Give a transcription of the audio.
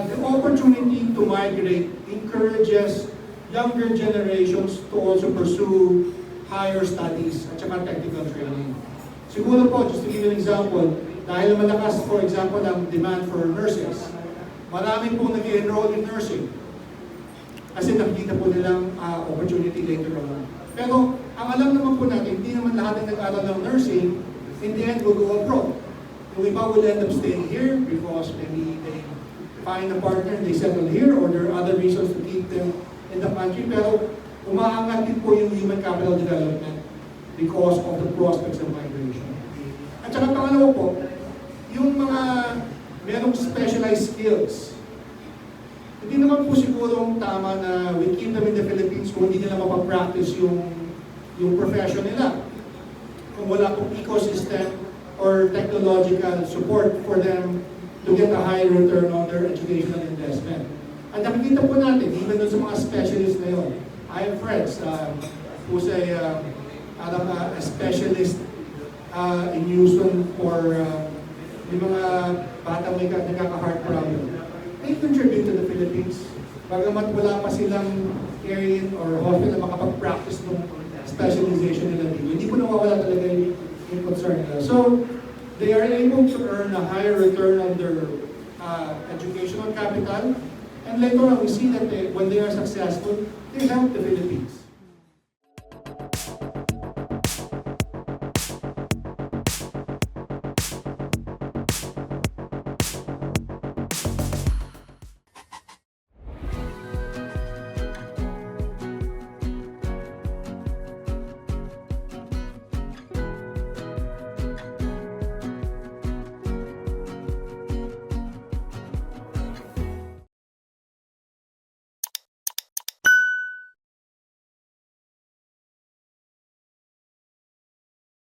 the opportunity to migrate encourages younger generations to also pursue higher studies at saka technical training. Siguro po, just to give you an example, dahil malakas, for example, ang demand for nurses, marami pong nag-enroll in nursing kasi nakikita po nilang opportunity later on. Pero ang alam naman po natin, hindi naman lahat ng nag-aral ng nursing, in the end will go abroad. Yung iba will end up staying here because maybe they find a partner and they settle here, or there are other reasons to keep them in the country. Pero umaangat din po yung human capital development because of the prospects of migration. At saka pangalawa po, yung mga merong specialized skills, hindi naman po siguro tama na we keep them in the Philippines kung hindi nila mapapractice yung profession nila. Kung wala pong ecosystem or technological support for them to get a high return on their educational investment. At nakikita po natin, even doon sa mga specialists na yun, I have friends who's a specialist in Houston for yung mga batang may nagkaka-heart problem. They contribute to the Philippines. Bagamat wala pa silang area or hospital na makapag-practice ng specialization nila dito. Hindi po nawawala talaga yung concern nila. So, they are able to earn a higher return on their educational capital. And later on, we see that when they are successful, they help the Philippines.